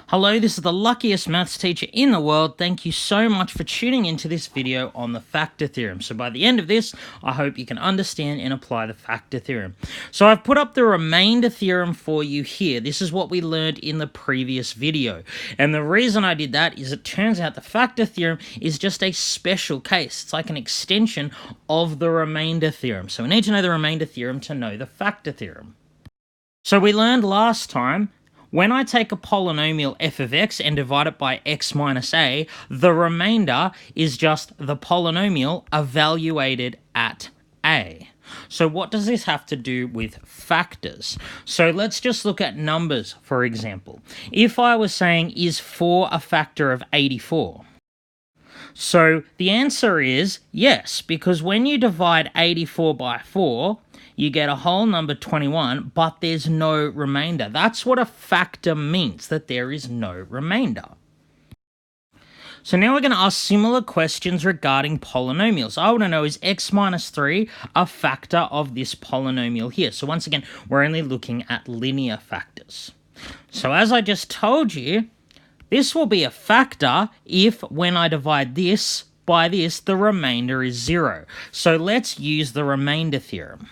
Hello, this is the luckiest maths teacher in the world. Thank you so much for tuning into this video on the factor theorem. So by the end of this, I hope you can understand and apply the factor theorem. So I've put up the remainder theorem for you here. This is what we learned in the previous video. And the reason I did that is it turns out the factor theorem is just a special case. It's like an extension of the remainder theorem. So we need to know the remainder theorem to know the factor theorem. So we learned last time, when I take a polynomial f of x and divide it by x minus a, the remainder is just the polynomial evaluated at a. So what does this have to do with factors? So let's just look at numbers, for example. If I was saying, is 4 a factor of 84? So the answer is yes, because when you divide 84 by 4, you get a whole number 21, but there's no remainder. That's what a factor means, that there is no remainder. So now we're going to ask similar questions regarding polynomials. I want to know, is x minus 3 a factor of this polynomial here? So once again, we're only looking at linear factors. So as I just told you, this will be a factor if, when I divide this by this, the remainder is 0. So let's use the remainder theorem.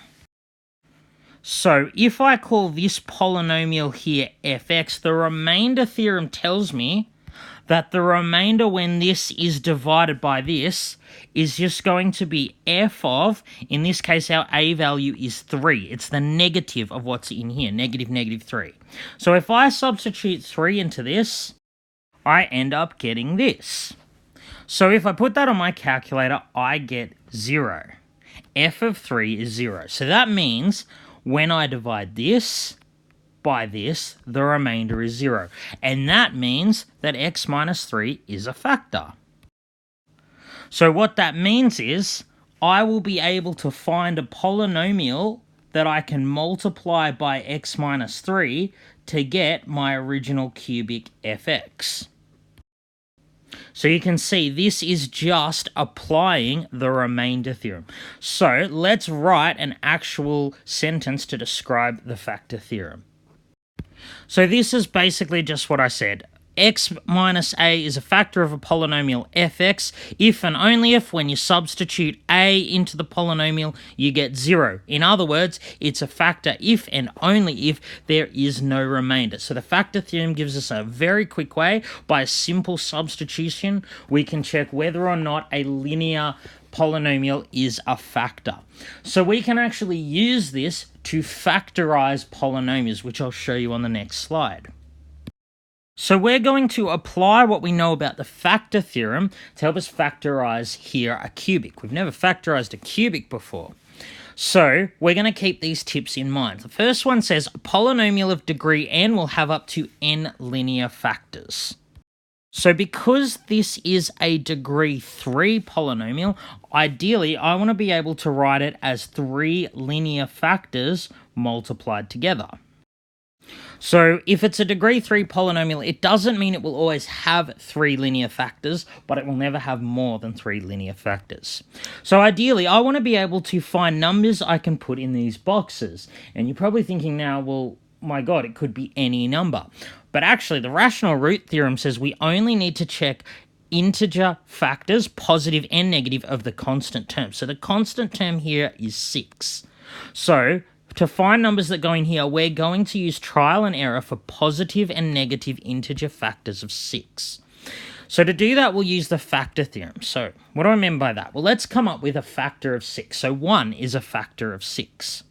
So if I call this polynomial here fx, the remainder theorem tells me that the remainder when this is divided by this is just going to be f of, in this case our a value is 3. It's the negative of what's in here, negative 3. So if I substitute 3 into this, I end up getting this. So if I put that on my calculator, I get 0. F of 3 is 0. So that means when I divide this by this, the remainder is 0. And that means that x minus 3 is a factor. So what that means is I will be able to find a polynomial that I can multiply by x minus 3 to get my original cubic fx. So you can see this is just applying the remainder theorem. So let's write an actual sentence to describe the factor theorem. So this is basically just what I said. X minus a is a factor of a polynomial fx if and only if, when you substitute a into the polynomial, you get 0. In other words, it's a factor if and only if there is no remainder. So the factor theorem gives us a very quick way, by a simple substitution, we can check whether or not a linear polynomial is a factor. So we can actually use this to factorize polynomials, which I'll show you on the next slide. So we're going to apply what we know about the factor theorem to help us factorize here a cubic. We've never factorized a cubic before. So we're going to keep these tips in mind. The first one says a polynomial of degree n will have up to n linear factors. So because this is a degree 3 polynomial, ideally I want to be able to write it as 3 linear factors multiplied together. So if it's a degree 3 polynomial, it doesn't mean it will always have 3 linear factors, but it will never have more than 3 linear factors. So ideally, I want to be able to find numbers I can put in these boxes. And you're probably thinking now, well, my God, it could be any number. But actually, the rational root theorem says we only need to check integer factors, positive and negative, of the constant term. So the constant term here is 6. So to find numbers that go in here, we're going to use trial and error for positive and negative integer factors of 6. So to do that, we'll use the factor theorem. So what do I mean by that? Well, let's come up with a factor of 6. So 1 is a factor of 6.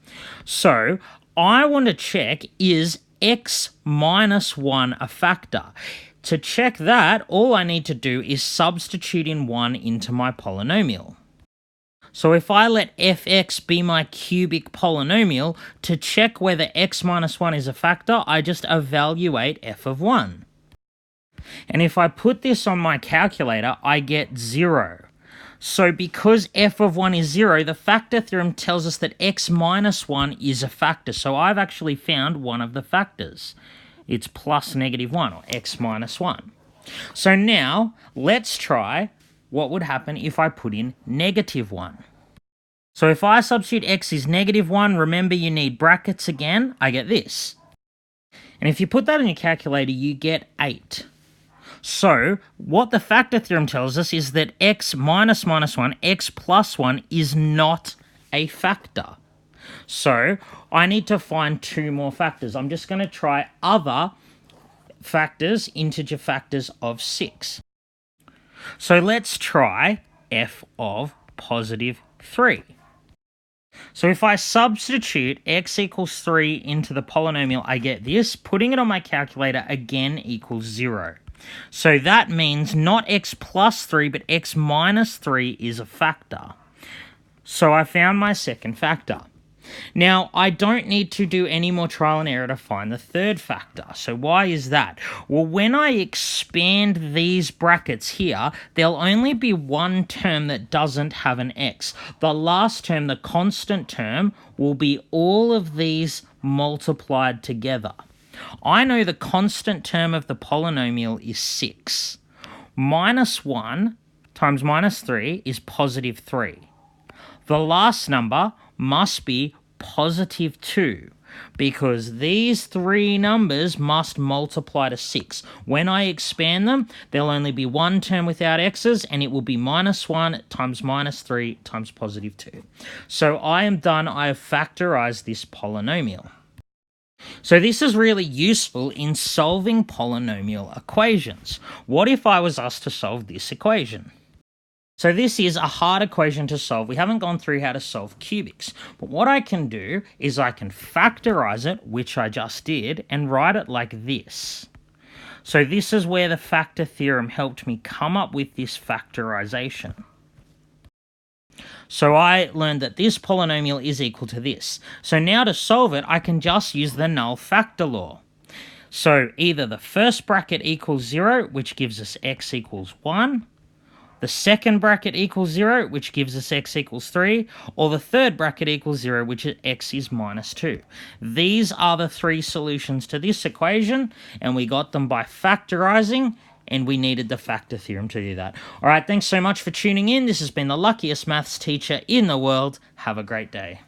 So I want to check, is x minus 1 a factor? To check that, all I need to do is substitute in 1 into my polynomial. So if I let fx be my cubic polynomial, to check whether x minus 1 is a factor, I just evaluate f of 1. And if I put this on my calculator, I get 0. So because f of 1 is 0, the factor theorem tells us that x minus 1 is a factor. So I've actually found one of the factors. It's plus negative 1, or x minus 1. So now, let's try what would happen if I put in negative 1. So if I substitute x is negative 1, remember you need brackets again, I get this. And if you put that in your calculator, you get 8. So what the factor theorem tells us is that x minus minus 1, x plus 1 is not a factor. So I need to find 2 more factors. I'm just going to try other factors, integer factors of 6. So let's try f of positive 3. So if I substitute x equals 3 into the polynomial, I get this. Putting it on my calculator again equals 0. So that means not x plus 3, but x minus 3 is a factor. So I found my second factor. Now, I don't need to do any more trial and error to find the third factor. So why is that? Well, when I expand these brackets here, there'll only be one term that doesn't have an x. The last term, the constant term, will be all of these multiplied together. I know the constant term of the polynomial is 6. Minus 1 times minus 3 is positive 3. The last number must be positive 2 because these 3 numbers must multiply to 6. When I expand them, there'll only be one term without x's, and it will be minus 1 times minus 3 times positive 2. So I am done. I have factorized this polynomial. So this is really useful in solving polynomial equations. What if I was asked to solve this equation? So this is a hard equation to solve. We haven't gone through how to solve cubics. But what I can do is I can factorize it, which I just did, and write it like this. So this is where the factor theorem helped me come up with this factorization. So I learned that this polynomial is equal to this. So now to solve it, I can just use the null factor law. So either the first bracket equals 0, which gives us x equals 1, the second bracket equals 0, which gives us x equals 3, or the third bracket equals 0, which is x is minus 2. These are the 3 solutions to this equation, and we got them by factorizing, and we needed the factor theorem to do that. All right, thanks so much for tuning in. This has been the luckiest maths teacher in the world. Have a great day.